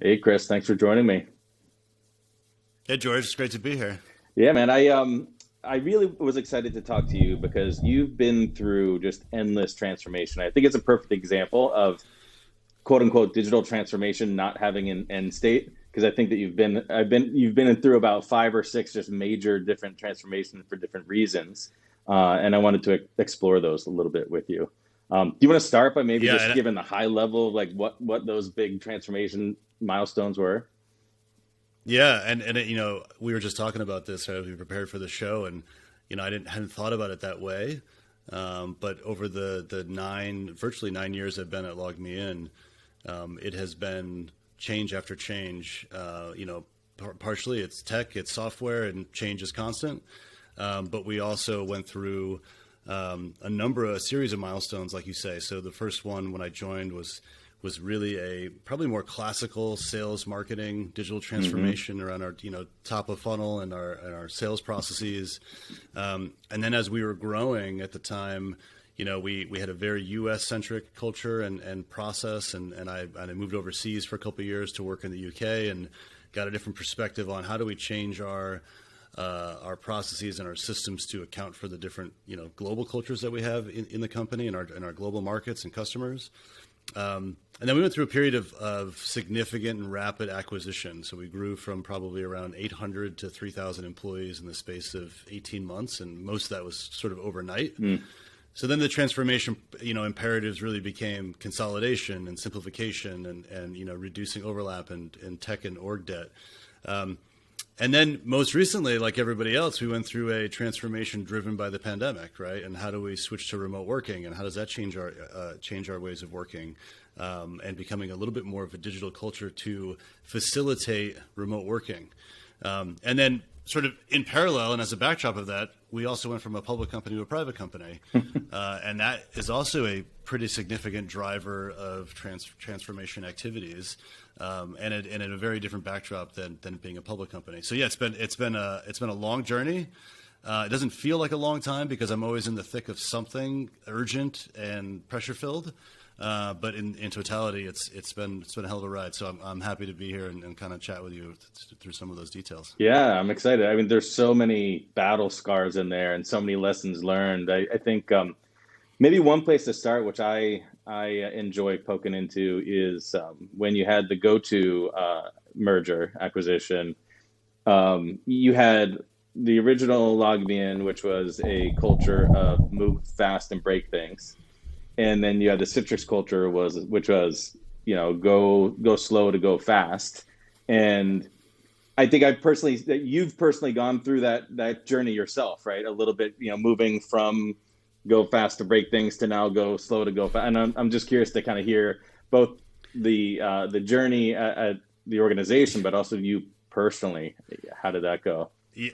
Hey, Chris, thanks for joining me. Hey George, it's great to be here. Yeah, man, I really was excited to talk to you because you've been through just endless transformation. I think it's a perfect example of quote unquote digital transformation not having an end state. Because I think that you've been through about five or six just major different transformations for different reasons, and I wanted to explore those a little bit with you. Do you want to start by maybe Yeah, just and giving the high level of like what those big transformation milestones were? yeah, and it, we were just talking about this as we prepared for the show, and I didn't hadn't thought about it that way. But over the virtually 9 years I've been at LogMeIn, it has been change after change. Partially it's tech, it's software, and change is constant. But we also went through a series of milestones, like you say. So the first one when I joined was really a probably more classical sales marketing digital Mm-hmm. transformation around our top of funnel and our sales processes. And then as we were growing at the time, we had a very U.S. centric culture and process, and I moved overseas for a couple of years to work in the U.K. and got a different perspective on how do we change our processes and our systems to account for the different global cultures that we have in the company and our global markets and customers. And then we went through a period of significant and rapid acquisition. So we grew from probably around 800 to 3,000 employees in the space of 18 months, and most of that was sort of overnight. Mm. So then the transformation, imperatives really became consolidation and simplification and reducing overlap and tech and org debt. And then most recently, like everybody else, we went through a transformation driven by the pandemic, right? And how do we switch to remote working, and how does that change our ways of working, and becoming a little bit more of a digital culture to facilitate remote working. And then sort of in parallel and as a backdrop of that, we also went from a public company to a private company. And that is also a pretty significant driver of transformation activities, and in a very different backdrop than being a public company. So yeah, it's been a long journey. It doesn't feel like a long time because I'm always in the thick of something urgent and pressure filled. But in totality, it's been a hell of a ride. So I'm happy to be here and kind of chat with you through some of those details. Yeah, I'm excited. I mean, there's so many battle scars in there and so many lessons learned. I think maybe one place to start, which I enjoy poking into, is when you had the GoTo merger acquisition. You had the original LogMeIn, which was a culture of move fast and break things, and then you had the Citrix culture which was go slow to go fast. And I think that you've personally gone through that journey yourself, right? A little bit, moving from go fast to break things to now go slow to go fast. And I'm just curious to kind of hear both the journey at the organization, but also you personally. How did that go? Yeah,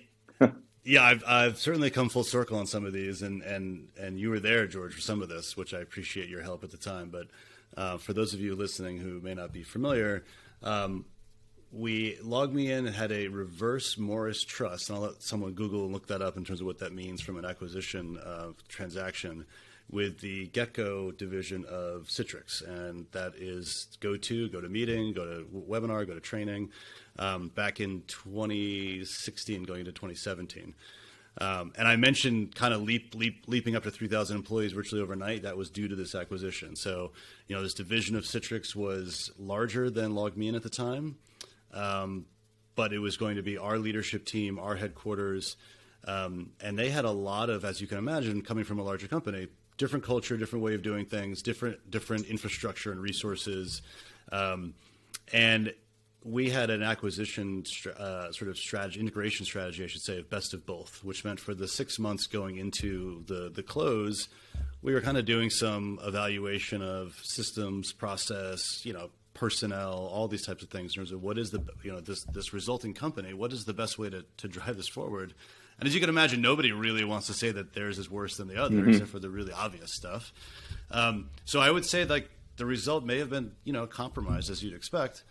yeah, I've certainly come full circle on some of these, and you were there, George, for some of this, which I appreciate your help at the time. But for those of you listening who may not be familiar, we LogMeIn had a reverse Morris trust, and I'll let someone Google and look that up in terms of what that means from an acquisition transaction with the GetGo division of Citrix, and that is GoToMeeting, go to webinar, go to training, back in 2016, going into 2017. And I mentioned kind of leaping up to 3,000 employees virtually overnight. That was due to this acquisition. So, this division of Citrix was larger than LogMeIn at the time, but it was going to be our leadership team, our headquarters, and they had a lot of, as you can imagine, coming from a larger company, different culture, different way of doing things, different infrastructure and resources, and we had an acquisition sort of strategy, integration strategy, I should say, of best of both, which meant for the 6 months going into the close, we were kind of doing some evaluation of systems, process, personnel, all these types of things in terms of what is this resulting company, what is the best way to drive this forward. And as you can imagine, nobody really wants to say that theirs is worse than the other, Mm-hmm. except for the really obvious stuff. So I would say like the result may have been compromised as you'd expect.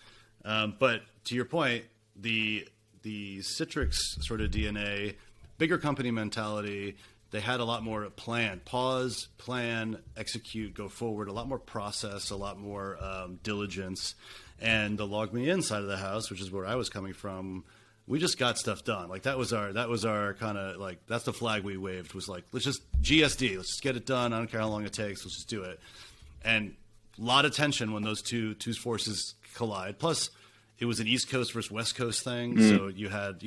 But to your point, the Citrix sort of DNA, bigger company mentality, they had a lot more pause, plan, execute, go forward, a lot more process, a lot more diligence. And the LogMeIn side of the house, which is where I was coming from, we just got stuff done. Like that was our kind of like, that's the flag we waved, was like, let's just GSD, let's just get it done. I don't care how long it takes. Let's just do it. And a lot of tension when those two forces collide. Plus it was an East Coast versus West Coast thing. So you had,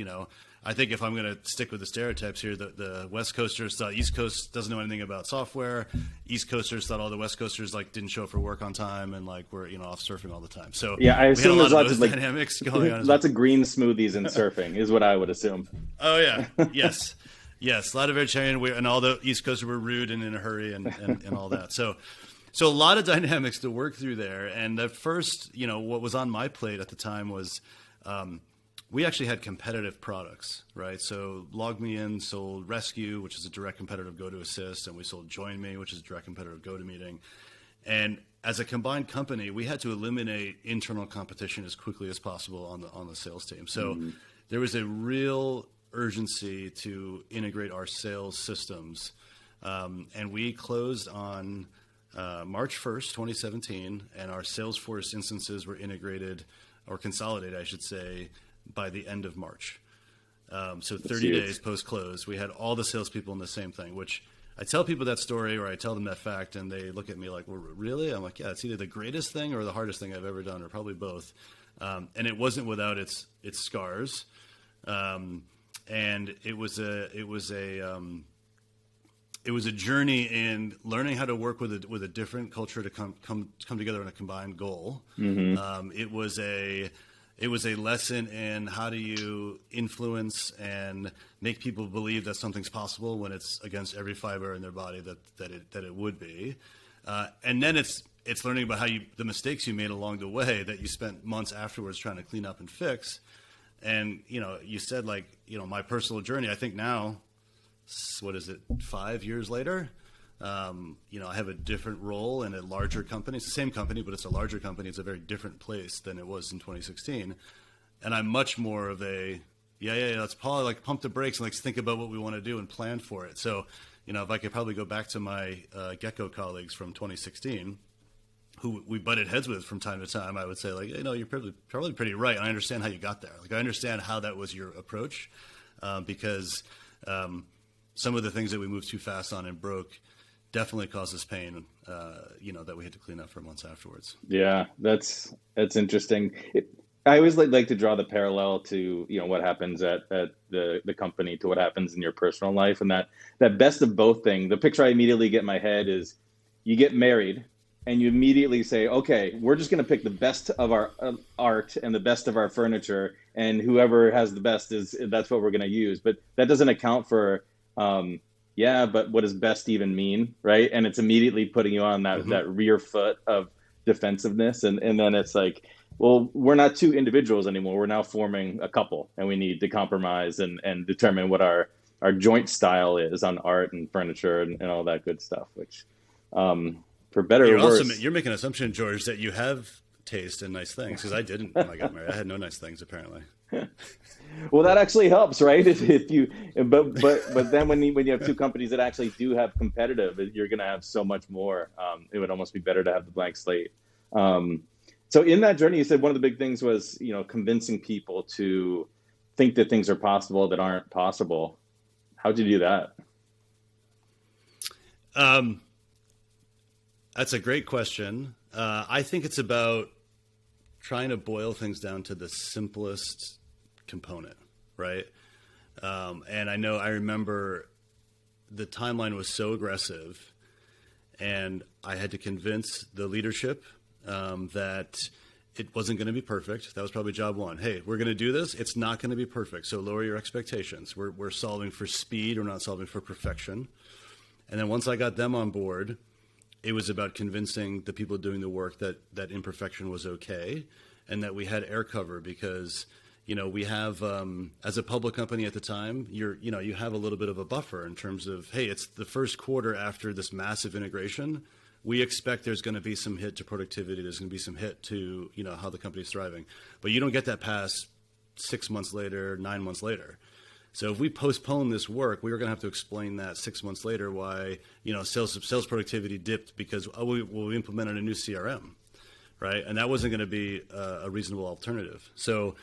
I think if I'm going to stick with the stereotypes here, the West Coasters thought East Coast doesn't know anything about software. East Coasters thought all the West Coasters like didn't show up for work on time and like were off surfing all the time. So yeah, I assume there's lots of like dynamics going on. Lots of green smoothies and surfing is what I would assume. Oh yeah, yes, a lot of vegetarian, and all the East Coasters were rude and in a hurry and all that. So a lot of dynamics to work through there. And at first, what was on my plate at the time was. We actually had competitive products, right? So LogMeIn sold Rescue, which is a direct competitor of GoTo Assist, and we sold Join Me, which is a direct competitor of GoToMeeting. And as a combined company, we had to eliminate internal competition as quickly as possible on the sales team. So there was a real urgency to integrate our sales systems. And we closed on March 1st, 2017, and our Salesforce instances were integrated, or consolidated, I should say, by the end of March. So 30 days post-close, we had all the salespeople in the same thing, which I tell people that story or I tell them that fact and they look at me like, well, really? I'm like, yeah, it's either the greatest thing or the hardest thing I've ever done, or probably both. And it wasn't without its scars. And it was a journey in learning how to work with a different culture to come together on a combined goal. It was a lesson in how do you influence and make people believe that something's possible when it's against every fiber in their body that it would be. And then it's learning about the mistakes you made along the way that you spent months afterwards trying to clean up and fix. And, you said my personal journey, I think now, what is it, 5 years later? I have a different role in a larger company. It's the same company, but it's a larger company. It's a very different place than it was in 2016. And I'm much more of let's probably like pump the brakes and let's think about what we want to do and plan for it. So, if I could probably go back to my Gecko colleagues from 2016, who we butted heads with from time to time, I would say you're probably pretty right. I understand how you got there. Like I understand how that was your approach, because some of the things that we moved too fast on and broke definitely causes pain, that we had to clean up for months afterwards. Yeah, that's interesting. I always like to draw the parallel to what happens at the company to what happens in your personal life, and that best of both thing. The picture I immediately get in my head is you get married and you immediately say, okay, we're just going to pick the best of our art and the best of our furniture, and whoever has the best that's what we're going to use. But that doesn't account for but what does best even mean, right? And it's immediately putting you on that rear foot of defensiveness. And then it's like, well, we're not two individuals anymore. We're now forming a couple, and we need to compromise and determine what our joint style is on art and furniture and all that good stuff, which for better or worse. You're making an assumption, George, that you have taste and nice things, because I didn't when I got married. I had no nice things, apparently. Well, that actually helps, right? But then when you have two companies that actually do have competitive, you're going to have so much more. It would almost be better to have the blank slate. So in that journey, you said one of the big things was convincing people to think that things are possible that aren't possible. How'd you do that? That's a great question. I think it's about trying to boil things down to the simplest component, right? And I remember the timeline was so aggressive, and I had to convince the leadership that it wasn't going to be perfect. That was probably job one. Hey, we're going to do this. It's not going to be perfect, so lower your expectations. We're solving for speed. We're not solving for perfection. And then once I got them on board, it was about convincing the people doing the work that imperfection was okay, and that we had air cover, because we have, as a public company at the time, you have a little bit of a buffer in terms of, hey, it's the first quarter after this massive integration. We expect there's going to be some hit to productivity. There's going to be some hit to, how the company's thriving. But you don't get that past 6 months later, 9 months later. So if we postpone this work, we were going to have to explain that 6 months later why, sales productivity dipped because we implemented a new CRM. right? And that wasn't going to be a reasonable alternative. So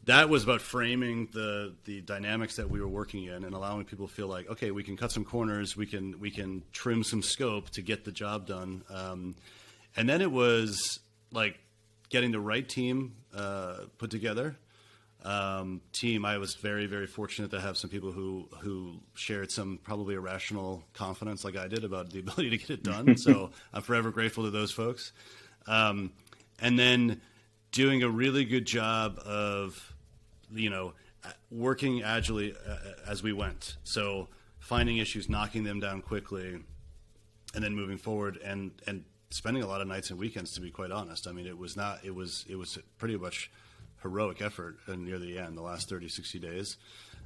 that was about framing the dynamics that we were working in and allowing people to feel like, okay, we can cut some corners, we can trim some scope to get the job done. And then it was like getting the right team put together. I was very, very fortunate to have some people who shared some probably irrational confidence like I did about the ability to get it done. So I'm forever grateful to those folks. And then doing a really good job of, working agilely as we went. So finding issues, knocking them down quickly, and then moving forward and spending a lot of nights and weekends, to be quite honest. I mean, it was pretty much heroic effort near the end, the last 30, 60 days.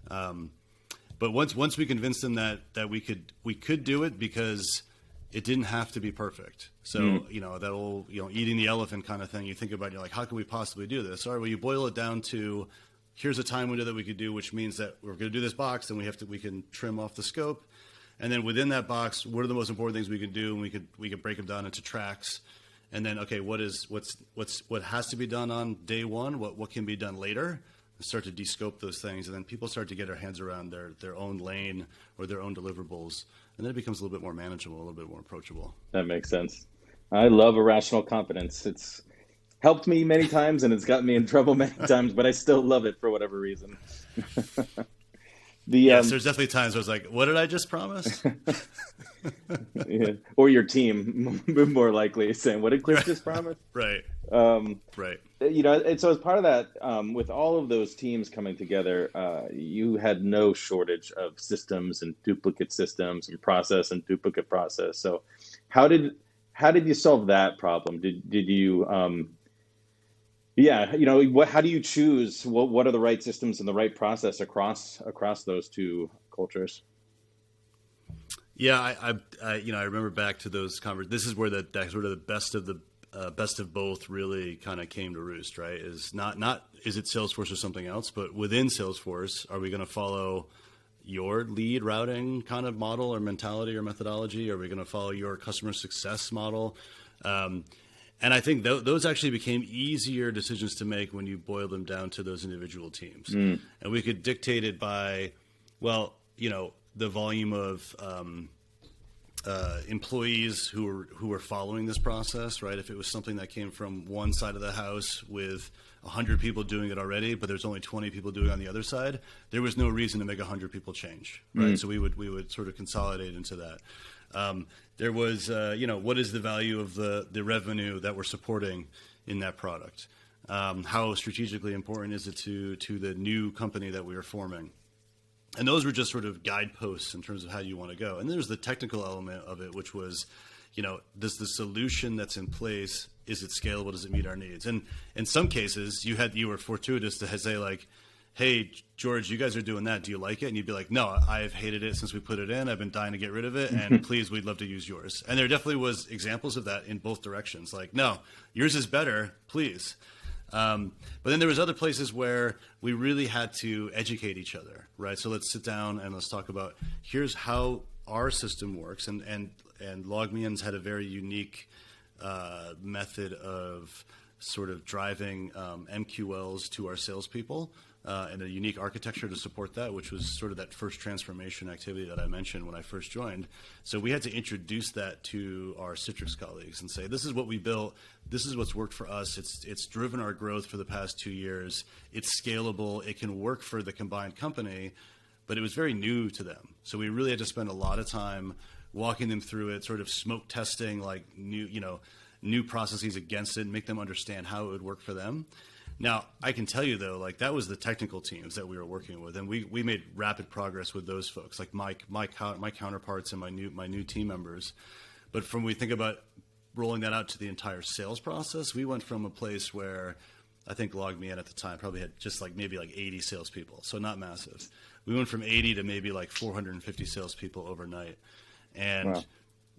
But once we convinced them that we could do it, because it didn't have to be perfect. So, that old, eating the elephant kind of thing, you think about, you're like, how can we possibly do this? All right, well, you boil it down to, here's a time window that we could do, which means that we're going to do this box, then we can trim off the scope. And then within that box, what are the most important things we can do? And we could break them down into tracks. And then, okay, what has to be done on day one? What can be done later? And start to de-scope those things, and then people start to get their hands around their own lane or their own deliverables, and then it becomes a little bit more manageable, a little bit more approachable. That makes sense. I love irrational confidence. It's helped me many times, and it's gotten me in trouble many times, but I still love it for whatever reason. Yes, there's definitely times where it's like, what did I just promise? Yeah. Or your team, more likely, saying, what did Cliff just promise? Right. Right. And so as part of that, with all of those teams coming together, you had no shortage of systems and duplicate systems and process and duplicate process. So how did you solve that problem? Did you how do you choose what are the right systems and the right process across those two cultures? Yeah, I remember back to those conversations. This is where that sort of the best of both really kind of came to roost, right? Is not is it Salesforce or something else, but within Salesforce, are we going to follow your lead routing kind of model or mentality or methodology? Are we going to follow your customer success model? And I think those actually became easier decisions to make when you boil them down to those individual teams. And we could dictate it by, the volume of employees who were following this process, right? If it was something that came from one side of the house with 100 people doing it already, but there's only 20 people doing it on the other side, there was no reason to make 100 people change, right? So we would sort of consolidate into that. There was, what is the value of the revenue that we're supporting in that product? How strategically important is it to the new company that we are forming? And those were just sort of guideposts in terms of how you want to go. And there's the technical element of it, which was, does the solution that's in place, is it scalable? Does it meet our needs? And in some cases, you were fortuitous to say like, hey, George, you guys are doing that. Do you like it? And you'd be like, no, I've hated it since we put it in. I've been dying to get rid of it. And please, we'd love to use yours. And there definitely was examples of that in both directions. Like, no, yours is better, please. But then there was other places where we really had to educate each other, right? So let's sit down and let's talk about, here's how our system works. And LogMeIn's had a very unique method of sort of driving MQLs to our salespeople. And a unique architecture to support that, which was sort of that first transformation activity that I mentioned when I first joined. So we had to introduce that to our Citrix colleagues and say, this is what we built. This is what's worked for us. It's driven our growth for the past 2 years. It's scalable. It can work for the combined company, but it was very new to them. So we really had to spend a lot of time walking them through it, sort of smoke testing, like new processes against it, and make them understand how it would work for them. Now, I can tell you, though, like that was the technical teams that we were working with, and we made rapid progress with those folks, like my counterparts and my new team members. But from we think about rolling that out to the entire sales process, we went from a place where I think LogMeIn at the time probably had just like maybe like 80 salespeople, so not massive. We went from 80 to maybe like 450 salespeople overnight, and wow.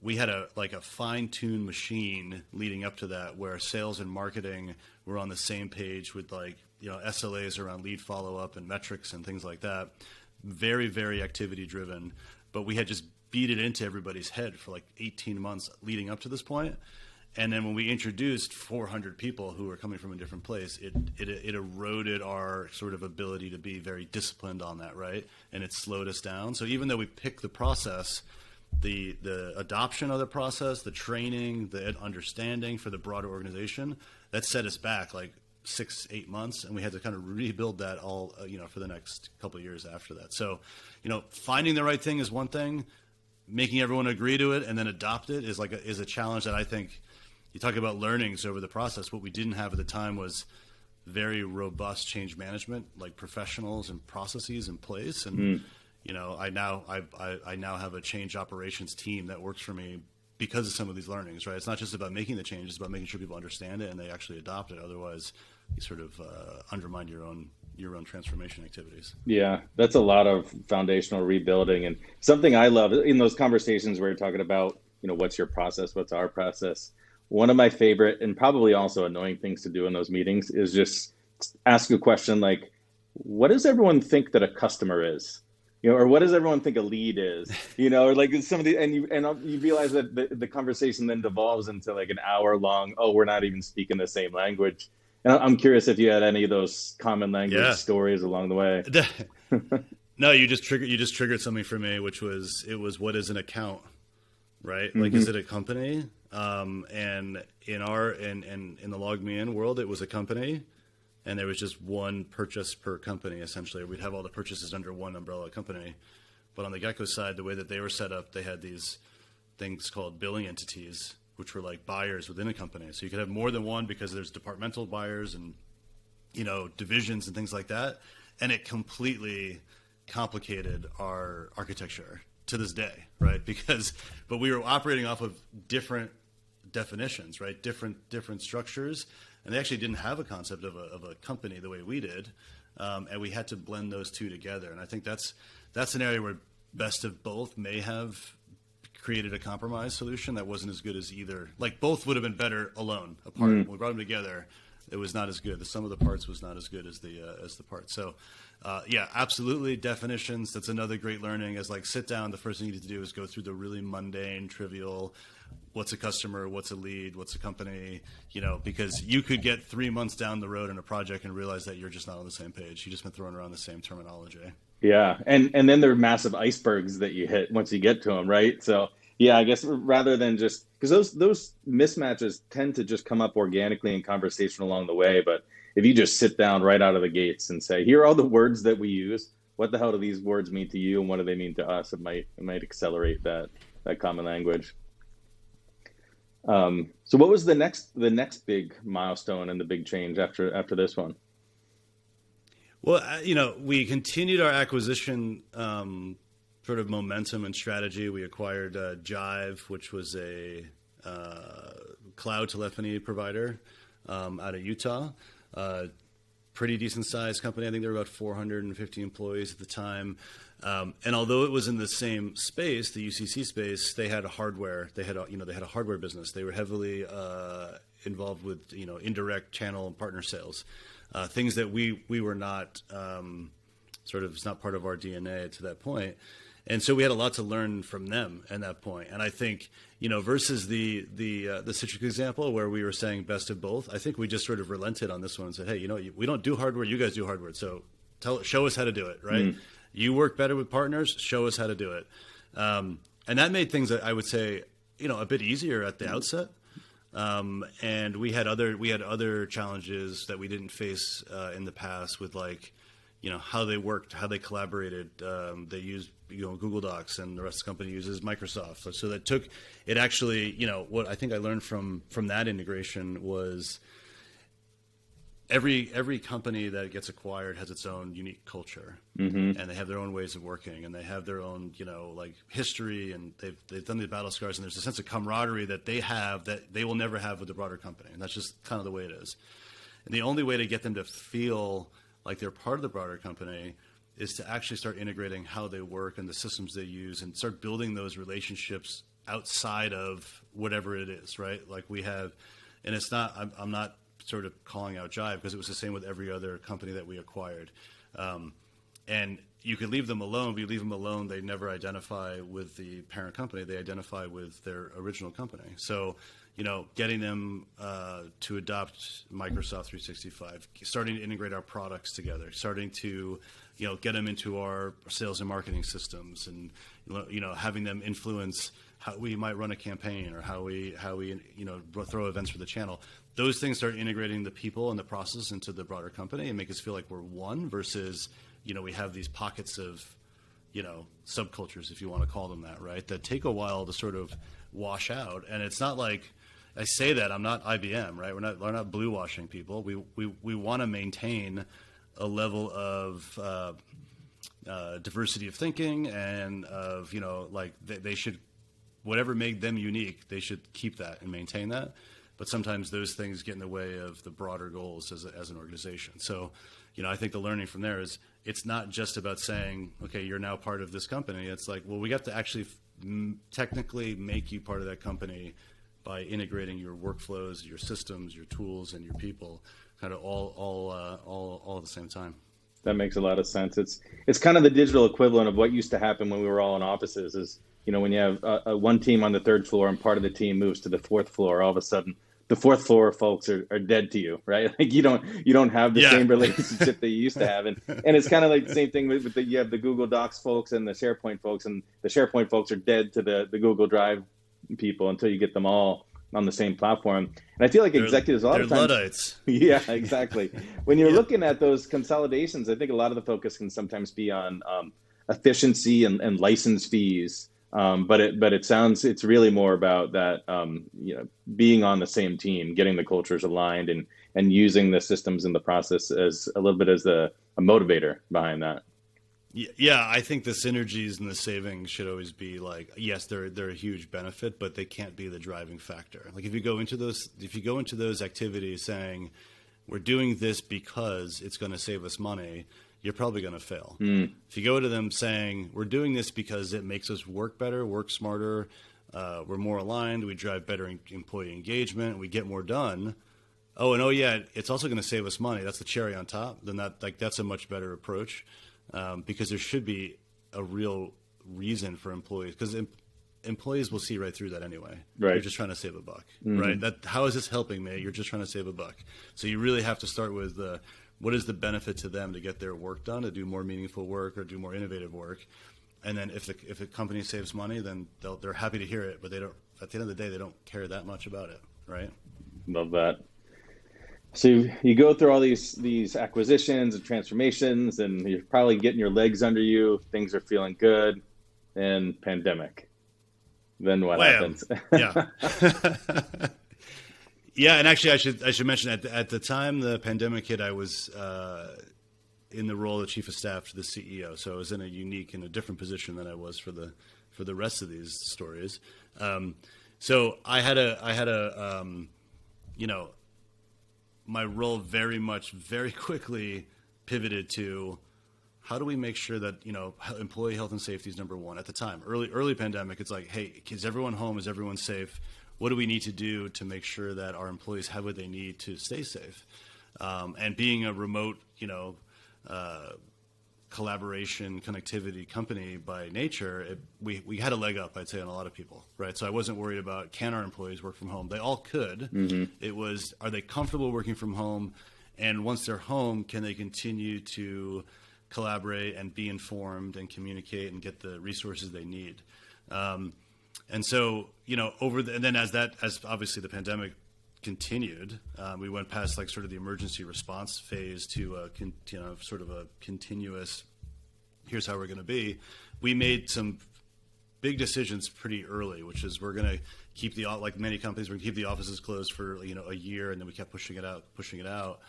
We had a fine-tuned machine leading up to that where sales and marketing were on the same page with SLAs around lead follow-up and metrics and things like that. Very, very activity-driven. But we had just beat it into everybody's head for like 18 months leading up to this point. And then when we introduced 400 people who were coming from a different place, it eroded our sort of ability to be very disciplined on that, right? And it slowed us down. So even though we picked the process, the adoption of the process, the training, the understanding for the broader organization, that set us back like 6-8 months, and we had to kind of rebuild that all, for the next couple of years after that. So, finding the right thing is one thing. Making everyone agree to it and then adopt it is a challenge that I think. You talk about learnings over the process. What we didn't have at the time was very robust change management, like professionals and processes in place. And I now have a change operations team that works for me because of some of these learnings. Right? It's not just about making the change; it's about making sure people understand it and they actually adopt it. Otherwise, you sort of undermine your own transformation activities. Yeah, that's a lot of foundational rebuilding, and something I love in those conversations where you're talking about, what's your process, what's our process. One of my favorite and probably also annoying things to do in those meetings is just ask a question like, what does everyone think that a customer is? Or what does everyone think a lead is? Or like some of the, and you realize that the conversation then devolves into like an hour long, oh, we're not even speaking the same language. And I'm curious if you had any of those common language stories along the way. No, you just triggered something for me, which was, what is an account, right? Like, is it a company? And in the LogMeIn world, it was a company, and there was just one purchase per company. Essentially, we'd have all the purchases under one umbrella company. But on the Gecko side, the way that they were set up, they had these things called billing entities, which were like buyers within a company. So you could have more than one because there's departmental buyers and divisions and things like that. And it completely complicated our architecture to this day, right? But we were operating off of different definitions, right? Different structures, and they actually didn't have a concept of a company the way we did, and we had to blend those two together. And I think that's an area where best of both may have created a compromise solution that wasn't as good as either. Like both would have been better alone, apart. When we brought them together, it was not as good. The sum of the parts was not as good as the parts. So, absolutely, definitions. That's another great learning. As like sit down, the first thing you need to do is go through the really mundane, trivial. What's a customer? What's a lead? What's a company? Because you could get 3 months down the road in a project and realize that you're just not on the same page. You've just been throwing around the same terminology. Yeah, and then there are massive icebergs that you hit once you get to them, right? So yeah, I guess rather than just because those mismatches tend to just come up organically in conversation along the way, but if you just sit down right out of the gates and say, here are all the words that we use, what the hell do these words mean to you and what do they mean to us? It might accelerate that common language. So what was the next big milestone and the big change after this one? Well, we continued our acquisition sort of momentum and strategy. We acquired Jive, which was a cloud telephony provider out of Utah. Pretty decent sized company. I think there were about 450 employees at the time. And although it was in the same space, the UCC space, they had a hardware. They had a hardware business. They were heavily involved with indirect channel and partner sales, things that we were not it's not part of our DNA to that point. And so we had a lot to learn from them at that point. And I think, versus the Citrix example where we were saying best of both, I think we just sort of relented on this one and said, hey, we don't do hardware, you guys do hardware. So show us how to do it, right? You work better with partners, show us how to do it. And that made things, I would say, a bit easier at the outset. And we had other challenges that we didn't face in the past with how they worked, how they collaborated. They used Google Docs, and the rest of the company uses Microsoft. So that took it actually. What I think I learned from that integration was every company that gets acquired has its own unique culture, and they have their own ways of working, and they have their own history, and they've done these battle scars, and there's a sense of camaraderie that they have that they will never have with the broader company, and that's just kind of the way it is. And the only way to get them to feel like they're part of the broader company is to actually start integrating how they work and the systems they use and start building those relationships outside of whatever it is, right? Like we have, and it's not, I'm not sort of calling out Jive because it was the same with every other company that we acquired. And you could leave them alone, but you leave them alone, they never identify with the parent company, they identify with their original company. So, getting them to adopt Microsoft 365, starting to integrate our products together, starting to get them into our sales and marketing systems, and having them influence how we might run a campaign or how we throw events for the channel. Those things start integrating the people and the process into the broader company and make us feel like we're one versus we have these pockets of subcultures, if you want to call them that, right? That take a while to sort of wash out. And it's not like I say that I'm not IBM, right? We're not blue washing people. We want to maintain a level of diversity of thinking and of they should, whatever made them unique, they should keep that and maintain that. But sometimes those things get in the way of the broader goals as an organization. So, I think the learning from there is it's not just about saying, okay, you're now part of this company. It's like, well, we have to actually technically make you part of that company by integrating your workflows, your systems, your tools, and your people, kind of all at the same time. That makes a lot of sense. It's kind of the digital equivalent of what used to happen when we were all in offices. Is when you have one team on the third floor and part of the team moves to the fourth floor, all of a sudden the fourth floor folks are dead to you, right? Like you don't have the same relationship that you used to have, and it's kind of like the same thing with you have the Google Docs folks and the SharePoint folks, and the SharePoint folks are dead to the Google Drive people until you get them all on the same platform. And I feel like executives a lot of times, Luddites. Yeah, exactly. When you're looking at those consolidations, I think a lot of the focus can sometimes be on efficiency and license fees. But it sounds it's really more about that being on the same team, getting the cultures aligned, and using the systems and the process as a little bit as a motivator behind that. Yeah, I think the synergies and the savings should always be like, yes, they're a huge benefit, but they can't be the driving factor. Like if you go into those activities saying we're doing this because it's going to save us money, you're probably going to fail. If you go to them saying we're doing this because it makes us work better, work smarter, we're more aligned, we drive better employee engagement, we get more done. It's also going to save us money. That's the cherry on top. Then that's a much better approach. Because there should be a real reason for employees, because employees will see right through that anyway. Right. You're just trying to save a buck, right? How is this helping me? You're just trying to save a buck. So you really have to start with what is the benefit to them to get their work done, to do more meaningful work or do more innovative work. And then if the company saves money, then they're happy to hear it, but they don't. At the end of the day, they don't care that much about it, right? Love that. So you go through all these acquisitions and transformations, and you're probably getting your legs under you. Things are feeling good, and pandemic. Then what happens? Yeah. Yeah, and actually, I should mention at the time the pandemic hit, I was in the role of chief of staff to the CEO, so I was in a different position than I was for the rest of these stories. So I had my role very quickly pivoted to how do we make sure that, employee health and safety is number one at the time. Early pandemic, it's like, hey, is everyone home? Is everyone safe? What do we need to do to make sure that our employees have what they need to stay safe? And being a remote, collaboration, connectivity company by nature, we had a leg up, I'd say, on a lot of people, right? So I wasn't worried about, can our employees work from home? They all could. Mm-hmm. It was, are they comfortable working from home? And once they're home, can they continue to collaborate and be informed and communicate and get the resources they need? And so, and then as obviously the pandemic continued, we went past sort of the emergency response phase to sort of a continuous, here's how we're going to be. We made some big decisions pretty early, which is we're going to keep like many companies, we're going to keep the offices closed for a year, and then we kept pushing it out.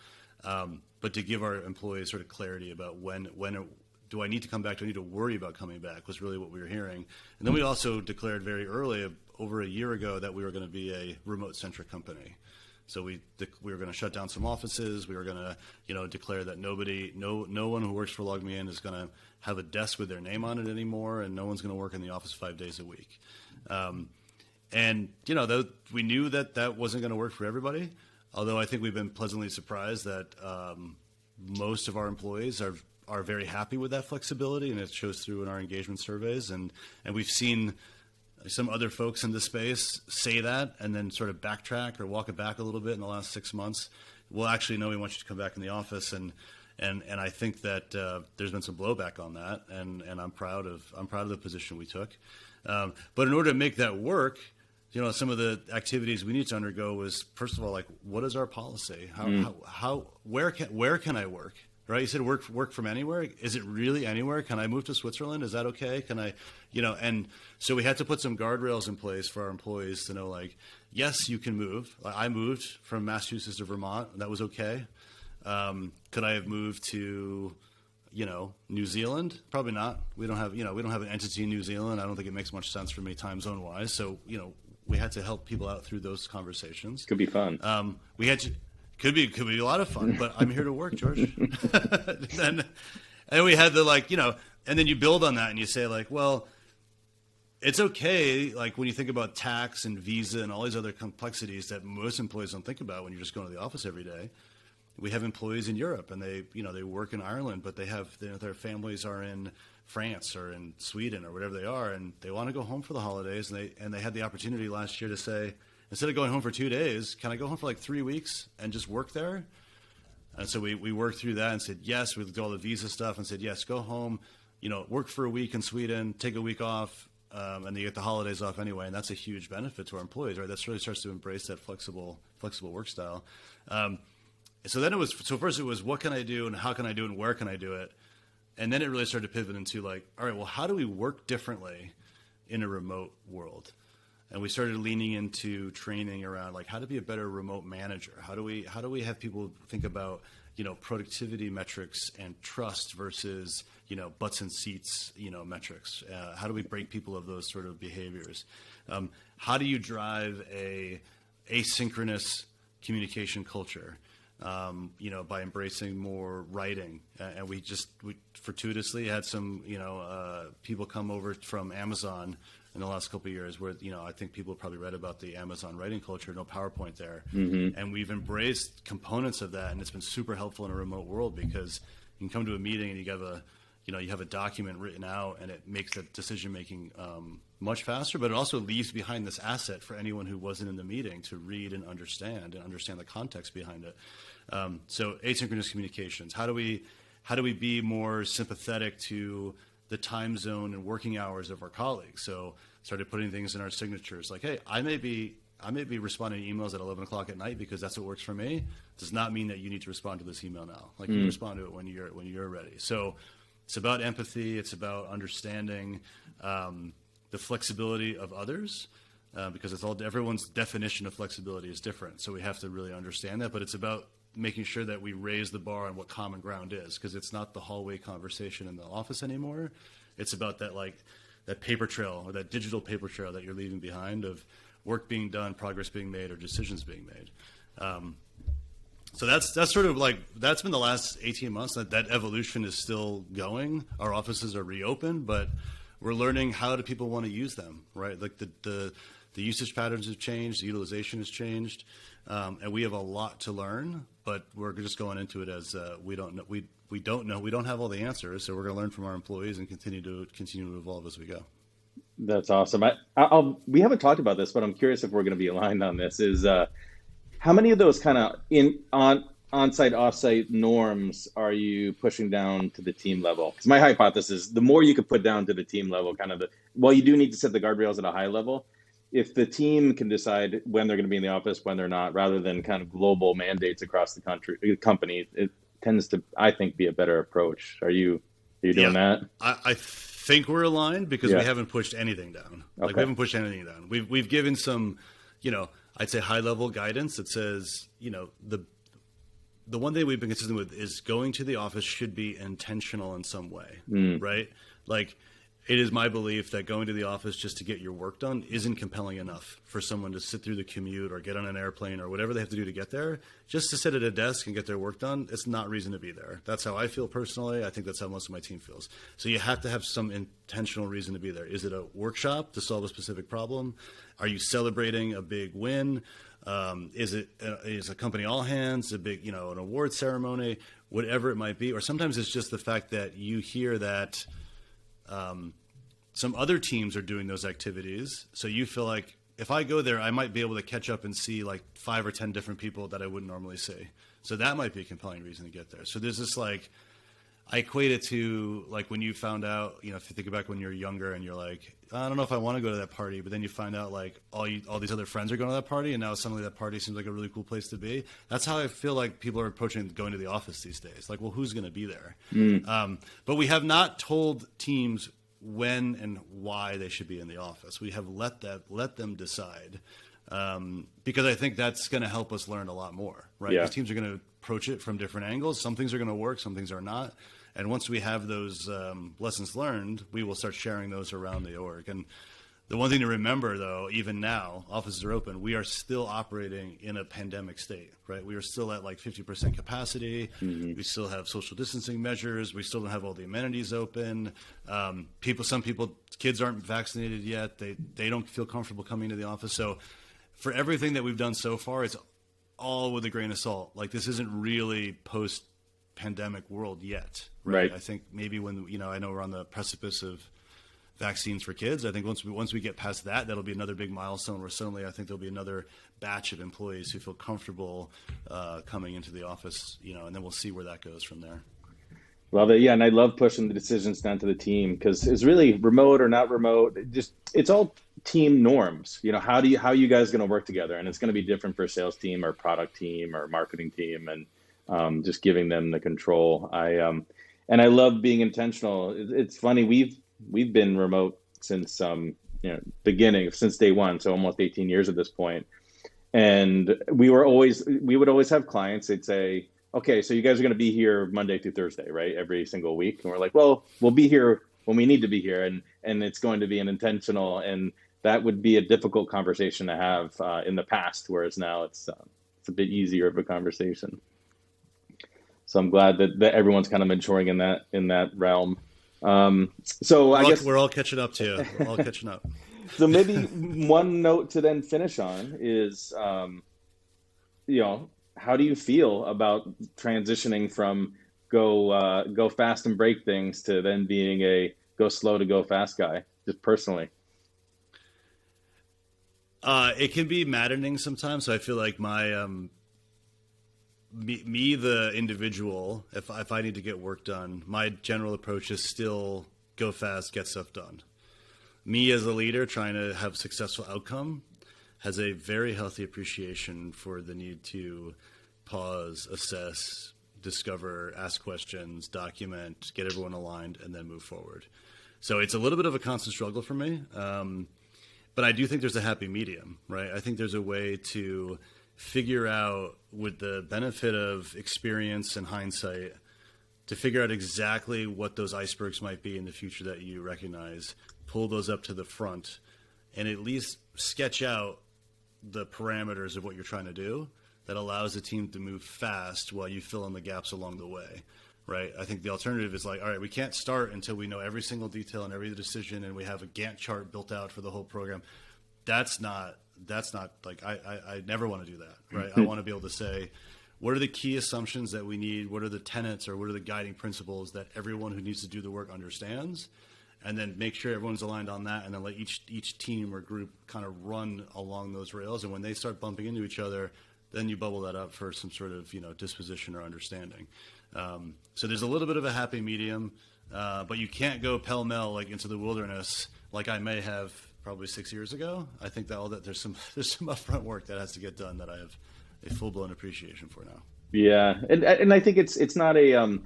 But to give our employees sort of clarity about when do I need to come back? Do I need to worry about coming back? Was really what we were hearing. And then we also declared very early, over a year ago, that we were going to be a remote-centric company. So we were going to shut down some offices. We were going to, declare that no one who works for LogMeIn is going to have a desk with their name on it anymore, and no one's going to work in the office 5 days a week. And we knew that wasn't going to work for everybody. Although I think we've been pleasantly surprised that most of our employees are very happy with that flexibility, and it shows through in our engagement surveys. And we've seen some other folks in the space say that and then sort of backtrack or walk it back a little bit in the last 6 months. Well, actually, no, we want you to come back in the office, and I think that there's been some blowback on that, and I'm proud of the position we took. But in order to make that work, some of the activities we need to undergo was, first of all, like, what is our policy? Where can I work? Right? You said work from anywhere. Is it really anywhere? Can I move to Switzerland? Is that okay? Can I, and so we had to put some guardrails in place for our employees to know, like, yes, you can move. I moved from Massachusetts to Vermont. That was okay. Could I have moved to, New Zealand? Probably not. We don't have an entity in New Zealand. I don't think it makes much sense for me time zone wise. So, we had to help people out through those conversations. Could be fun. Could be a lot of fun, but I'm here to work, George. and we had the and then you build on that and you say, like, well, it's okay. Like, when you think about tax and visa and all these other complexities that most employees don't think about when you're just going to the office every day. We have employees in Europe, and they work in Ireland, but they have their families are in France or in Sweden or whatever they are, and they want to go home for the holidays. And they had the opportunity last year to say, instead of going home for 2 days, can I go home for like 3 weeks and just work there? And so we worked through that and said yes. We looked at all the visa stuff and said yes, go home, work for a week in Sweden, take a week off, and then you get the holidays off anyway. And that's a huge benefit to our employees, right? That really starts to embrace that flexible work style. So then first it was what can I do and how can I do it and where can I do it? And then it really started to pivot into, like, all right, well, how do we work differently in a remote world? And we started leaning into training around, like, how to be a better remote manager. How do we have people think about, productivity metrics and trust versus, butts and seats, metrics? How do we break people of those sort of behaviors? How do you drive a asynchronous communication culture? By embracing more writing. And we fortuitously had some, people come over from Amazon in the last couple of years where, I think people probably read about the Amazon writing culture, no PowerPoint there. Mm-hmm. And we've embraced components of that, and it's been super helpful in a remote world because you can come to a meeting and you have a document written out, and it makes that decision-making much faster, but it also leaves behind this asset for anyone who wasn't in the meeting to read and understand the context behind it. So asynchronous communications. How do we be more sympathetic to the time zone and working hours of our colleagues? So started putting things in our signatures, like, hey, I may be responding to emails at 11 o'clock at night because that's what works for me. Does not mean that you need to respond to this email now. Like, you respond to it when you're ready. So it's about empathy. It's about understanding the flexibility of others, because everyone's definition of flexibility is different. So we have to really understand that. But it's about making sure that we raise the bar on what common ground is, because it's not the hallway conversation in the office anymore. It's about that paper trail or that digital paper trail that you're leaving behind of work being done, progress being made, or decisions being made. So that's sort of like, that's been the last 18 months. That evolution is still going. Our offices are reopened, but we're learning how do people want to use them, right? Like the usage patterns have changed, the utilization has changed, and we have a lot to learn. But we're just going into it as we don't know. We don't know. We don't have all the answers, so we're going to learn from our employees and continue to evolve as we go. That's awesome. We haven't talked about this, but I'm curious if we're going to be aligned on this. Is how many of those kind of on-site, off-site norms are you pushing down to the team level? Because my hypothesis is the more you could put down to the team level, while you do need to set the guardrails at a high level, if the team can decide when they're going to be in the office, when they're not, rather than kind of global mandates across the company, it tends to, I think, be a better approach. Are you doing that? I think we're aligned because we haven't pushed anything down. Okay. Like, we haven't pushed anything down. We've given some, I'd say high level guidance that says, the one thing we've been consistent with is going to the office should be intentional in some way, right? Like, it is my belief that going to the office just to get your work done isn't compelling enough for someone to sit through the commute or get on an airplane or whatever they have to do to get there. Just to sit at a desk and get their work done, it's not reason to be there. That's how I feel personally. I think that's how most of my team feels. So you have to have some intentional reason to be there. Is it a workshop to solve a specific problem? Are you celebrating a big win? Is a company all hands, a big, an award ceremony, whatever it might be? Or sometimes it's just the fact that you hear that some other teams are doing those activities. So you feel like if I go there, I might be able to catch up and see like 5 or 10 different people that I wouldn't normally see. So that might be a compelling reason to get there. So there's this like, I equate it to like when you found out, you know, if you think back when you're younger and you're like, I don't know if I want to go to that party, but then you find out like all these other friends are going to that party, and now suddenly that party seems like a really cool place to be. That's how I feel like people are approaching going to the office these days. Like, well, who's going to be there? But we have not told teams when and why they should be in the office. We have let them decide, because I think that's going to help us learn a lot more, right? Yeah. Because teams are going to approach it from different angles. Some things are going to work, some things are not. And once we have those lessons learned, we will start sharing those around the org. And the one thing to remember, though, even now, offices are open, we are still operating in a pandemic state, right? We are still at like 50% capacity. We still have social distancing measures. We still don't have all the amenities open. Some people, kids aren't vaccinated yet. They don't feel comfortable coming to the office. So for everything that we've done so far, it's all with a grain of salt. Like, this isn't really post-pandemic world yet, right? I think maybe when, you know, I know we're on the precipice of vaccines for kids. I think once we get past that, that'll be another big milestone where suddenly I think there'll be another batch of employees who feel comfortable coming into the office, you know, and then we'll see where that goes from there. Love it. Yeah. And I love pushing the decisions down to the team, because it's really remote or not remote. It's all team norms. You know, how are you guys going to work together? And it's going to be different for a sales team or product team or marketing team, and just giving them the control. And I love being intentional. It's funny. We've been remote since beginning, since day one, so almost 18 years at this point. And we would always have clients. They'd say, okay, so you guys are going to be here Monday through Thursday, right? Every single week. And we're like, well, we'll be here when we need to be here. And it's going to be an intentional, and that would be a difficult conversation to have in the past, whereas now it's a bit easier of a conversation. So I'm glad that everyone's kind of maturing in that realm. I guess we're all catching up too. We're all catching up. So maybe one note to then finish on is, how do you feel about transitioning from go fast and break things to then being a go slow to go fast guy, just personally? It can be maddening sometimes. So I feel like my me the individual, if I need to get work done, my general approach is still go fast, get stuff done. Me as a leader trying to have successful outcome has a very healthy appreciation for the need to pause, assess, discover, ask questions, document, get everyone aligned, and then move forward. So it's a little bit of a constant struggle for me. But I do think there's a happy medium, right? I think there's a way to figure out, with the benefit of experience and hindsight, to figure out exactly what those icebergs might be in the future that you recognize, pull those up to the front, and at least sketch out the parameters of what you're trying to do that allows the team to move fast while you fill in the gaps along the way, right? I think the alternative is like, all right, we can't start until we know every single detail and every decision and we have a Gantt chart built out for the whole program. That's not like, I never want to do that, right? I want to be able to say, what are the key assumptions that we need? What are the tenets or what are the guiding principles that everyone who needs to do the work understands? And then make sure everyone's aligned on that, and then let each team or group kind of run along those rails. And when they start bumping into each other, then you bubble that up for some sort of disposition or understanding. So there's a little bit of a happy medium, but you can't go pell-mell like into the wilderness like I may have probably 6 years ago. I think that there's some upfront work that has to get done that I have a full-blown appreciation for now. Yeah, and I think it's not a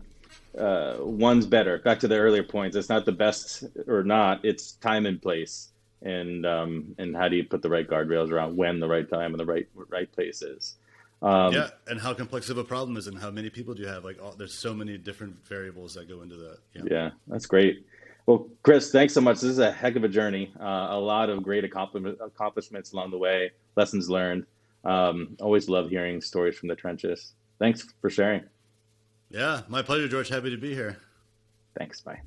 one's better. Back to the earlier points, it's not the best or not. It's time and place, and how do you put the right guardrails around when the right time and the right place is. And how complex of a problem is, and how many people do you have? Like, there's so many different variables that go into that. Yeah, that's great. Well, Chris, thanks so much. This is a heck of a journey. A lot of great accomplishments along the way, lessons learned. Always love hearing stories from the trenches. Thanks for sharing. Yeah, my pleasure, George. Happy to be here. Thanks. Bye.